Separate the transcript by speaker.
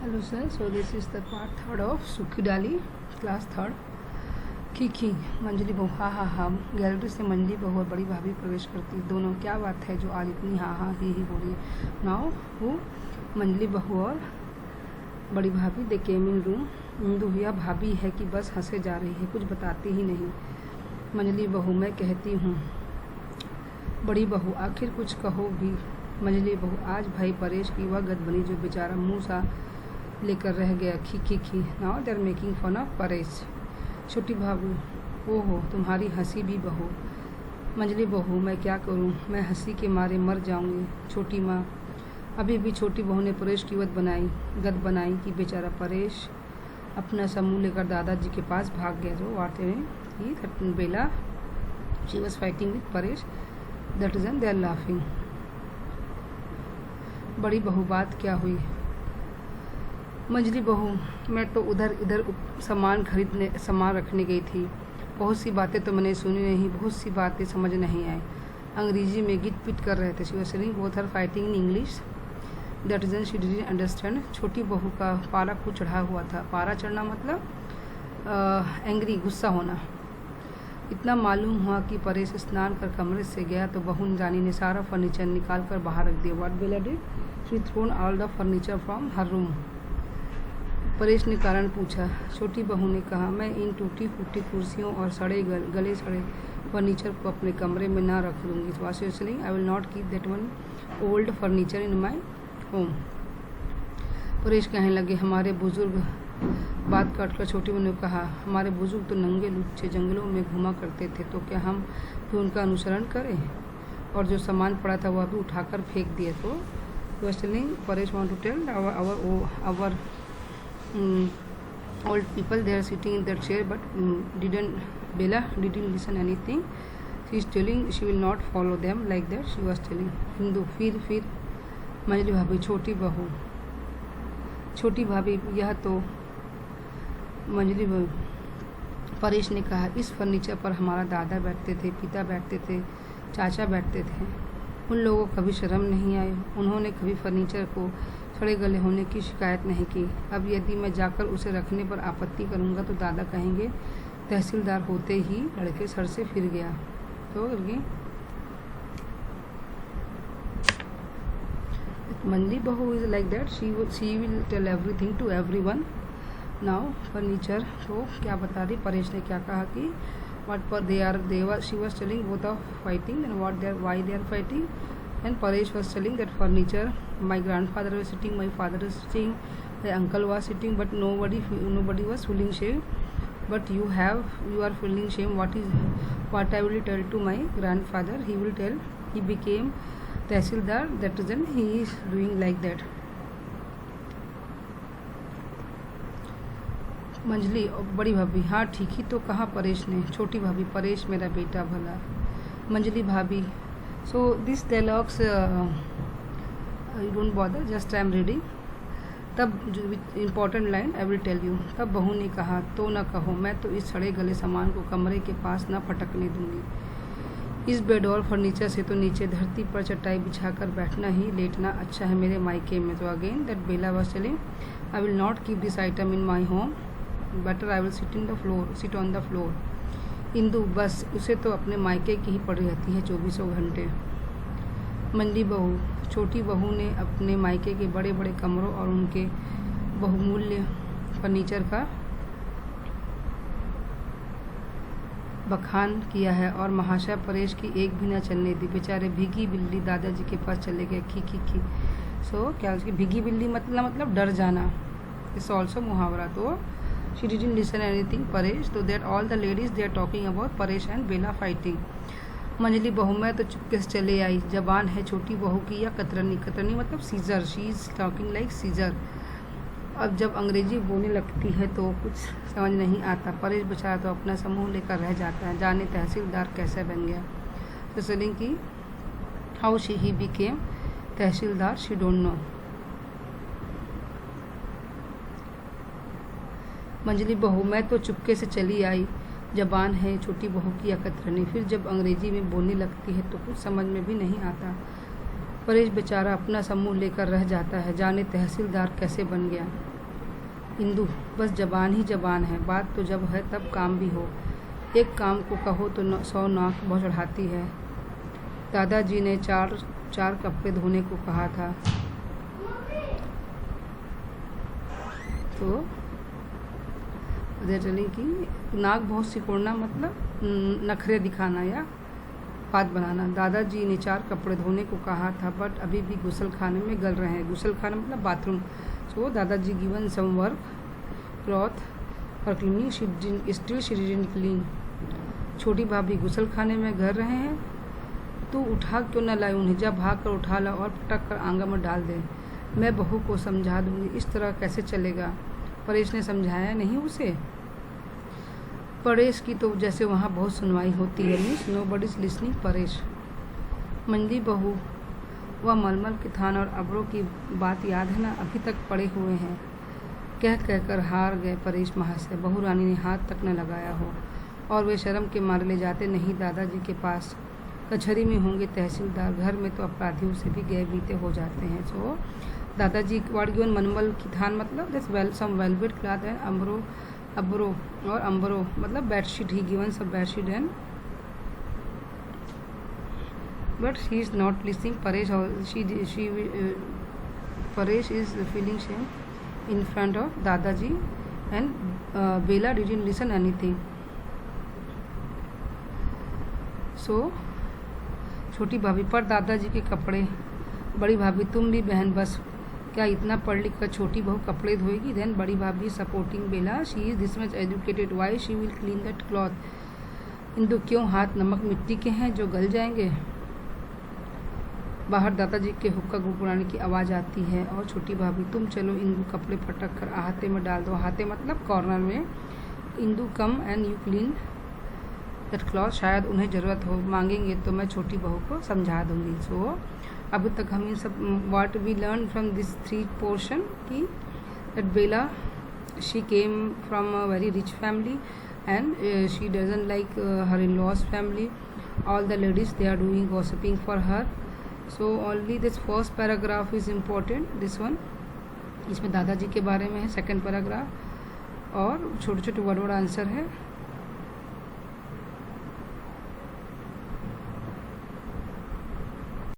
Speaker 1: Hello sir, so this is the part third of Sukhi Dali, class third. खी मंजली बहू हा हा हा। गैलरी से मंजली बहू और बड़ी भाभी प्रवेश करती। दोनों क्या बात है जो आज इतनी हा हा ही बोली। नाउ वो मंजली बहू और बड़ी भाभी दे केम इन रूम। इंदु भैया भाभी है कि बस हंसे जा रही है, कुछ बताती ही नहीं। मंजली बहू मैं कहती हूँ। बड़ी बहू आखिर कुछ कहो भी। मंजली बहू आज भाई परेश की वह गद बनी जो बेचारा मुँह सा लेकर रह गया। खी now they are making fun of Paresh. छोटी भाभी ओहो तुम्हारी हंसी भी बहू। मंजली बहू मैं क्या करूं, मैं हंसी के मारे मर जाऊंगी। छोटी माँ अभी भी छोटी बहू ने परेश की गद बनाई कि बेचारा परेश अपना समूह लेकर दादाजी के पास भाग गया। जो वार्ते में Bela she was fighting with Paresh, that is and they are laughing. बड़ी बहू बात क्या हुई। मंजली बहू मैं तो उधर इधर सामान रखने गई थी। बहुत सी बातें तो मैंने सुनी नहीं, बहुत सी बातें समझ नहीं आई। अंग्रेजी में गिट पिट कर रहे थे। She was saying both are fighting in English, that is she didn't understand. छोटी बहू का पारा को चढ़ा हुआ था। पारा चढ़ना मतलब एंग्री, गुस्सा होना। इतना मालूम हुआ कि परेश स्नान कर कमरे से गया तो बहू रानी ने सारा फर्नीचर निकाल कर बाहर रख दिया। What Bela did, she thrown all the furniture from her room. Paresh ने कारण पूछा। छोटी बहू ने कहा मैं इन टूटी फूटी कुर्सियों और गले सड़े फर्नीचर को अपने कमरे में ना रख दूंगी। Washing I will not keep that one old furniture in my home. Paresh कहने लगे हमारे बुजुर्ग। बात काटकर छोटी बहू ने कहा हमारे बुजुर्ग तो नंगे लुच्चे जंगलों में घुमा करते थे, तो क्या हम भी उनका अनुसरण करें। और जो सामान पड़ा था वह भी उठाकर फेंक दिए। तो Paresh want to tell our old people they are sitting in that chair but Bella didn't listen anything. She is telling she will not follow them like that. She was telling Hindu फिर मंजली भाभी छोटी भाभी यह तो मंजली भाभी। परेश ने कहा इस फर्नीचर पर हमारा दादा बैठते थे, पिता बैठते थे, चाचा बैठते थे। उन लोगों को कभी शर्म नहीं आई। उन्होंने कभी फर्नीचर को सड़े गले होने की शिकायत नहीं की। अब यदि मैं जाकर उसे रखने पर आपत्ति करूंगा तो दादा कहेंगे तहसीलदार होते ही लड़के सर से फिर गया। तो मंजली बहू is like that, she will tell everything to everyone. Now furniture तो क्या बता रही। परेश ने क्या कहा कि what पर she was telling both of fighting and why they are fighting. And Paresh was telling that furniture, my grandfather was sitting, my father was sitting, my uncle was sitting, but nobody was feeling shame. But you are feeling shame. What I will tell to my grandfather, he will tell he became Tehsildar, that is then he is doing like that. मंजली बड़ी भाभी हाँ ठीक ही तो कहा परेश ने। छोटी भाभी परेश मेरा बेटा भला। मंजली भाभी so this dialogues you don't bother, just I am reading. तब important line I will tell you. तब बहू ने कहा तो न कहो, मैं तो इस सड़े गले सामान को कमरे के पास न फटकने दूंगी। इस बेड और फर्नीचर से तो नीचे धरती पर चटाई बिछाकर बैठना ही लेटना अच्छा है मेरे मायके में। तो again that Bela was telling I will not keep this item in my home, better I will sit on the floor. Indu बस उसे तो अपने मायके की ही पड़ी रहती है 24 घंटे। मंजली बहू छोटी बहू ने अपने मायके के बड़े बड़े कमरों और उनके बहुमूल्य फर्नीचर का बखान किया है और महाशय परेश की एक भी न चलने दी। बेचारे भीगी बिल्ली दादाजी के पास चले गए। खी सो क्या उसकी भीगी बिल्ली मतलब डर जाना। इट्स ऑल्सो मुहावरा। तो she didn't listen anything Paresh, so that all the ladies they are talking about Paresh and Bella fighting. मंजली बहू मैं तो चुपके से चले आई। जबान है छोटी बहू की या कतरनी मतलब scissor, she is talking like scissor. अब जब अंग्रेजी बोलने लगती है तो कुछ समझ नहीं आता। परेश बेचारा तो अपना समूह लेकर रह जाता है, जाने तहसीलदार कैसे बन गया। तो सेलिंग की how he became tehsildar she don't know. मंजली बहू मैं तो चुपके से चली आई। जबान है छोटी बहू की या कतरनी। फिर जब अंग्रेजी में बोलने लगती है तो कुछ समझ में भी नहीं आता। परेश बेचारा अपना समूह लेकर रह जाता है, जाने तहसीलदार कैसे बन गया। इंदु, बस जबान ही जबान है, बात तो जब है तब काम भी हो। एक काम को कहो तो 100 नाक बहुत चढ़ाती है। दादाजी ने चार कपड़े धोने को कहा था, तो चली कि नाक बहुत सिकोड़ना मतलब नखरे दिखाना या बात बनाना। दादाजी ने 4 कपड़े धोने को कहा था, बट अभी भी गुसल खाने में गल रहे हैं। गुसल खाना मतलब बाथरूम। सो दादाजी गिवन सम वर्क क्लॉथ और cleaning, still she didn't clean. छोटी भाभी गुसल खाने में घर रहे हैं, तू उठा क्यों न लाई उन्हें, जब भाग कर उठा ला और पटक कर आंगन में डाल दे। मैं बहू को समझा दूंगी, इस तरह कैसे चलेगा। परेश ने समझाया नहीं उसे। परेश की तो जैसे वहाँ बहुत सुनवाई होती है, means nobody is listening Paresh. मंजली बहू, वह मलमल के थान और अबरों की बात याद है ना, अभी तक पड़े हुए हैं। कह कर हार गए परेश महाशय। बहू रानी ने हाथ तक न लगाया हो और वे शर्म के मारे ले जाते नहीं दादाजी के पास। कचहरी में होंगे तहसीलदार, घर में तो अपराधियों से भी गए बीते हो जाते हैं। सो दादाजी वाट गिवन मनमल की थान मतलब this some velvet cloth and अबरो और अम्बरो मतलब बेडशीट। ही गिवन सब bedsheet and but she is not listening Paresh. Paresh is feeling shame in front of दादाजी and Bella didn't listen anything. So छोटी भाभी, पर दादाजी के कपड़े। बड़ी भाभी, तुम भी बहन, बस क्या इतना पढ़ लिख कर छोटी बहू कपड़े धोएगी। देन बड़ी भाभी supporting Bela, she is this much educated, why she will clean that cloth. Indu, क्यों, हाथ नमक मिट्टी के हैं जो गल जाएंगे। बाहर दादाजी के हुक्का गुड़गुड़ाने की आवाज़ आती है और छोटी भाभी, तुम चलो इंदु कपड़े पटक कर अहाते में डाल दो। अहाते मतलब कॉर्नर में। Indu, come and you clean that cloth. शायद उन्हें ज़रूरत हो, मांगेंगे तो मैं छोटी बहू को समझा दूंगी। सो अभी तक हम इन सब what we learn from this 3 portion की that Bella she came from a very rich family and she doesn't like her in laws family. All the ladies they are doing gossiping for her. So only this first paragraph is important, this one. इसमें दादाजी के बारे में है। Second paragraph और छोटे छोटे word answer है।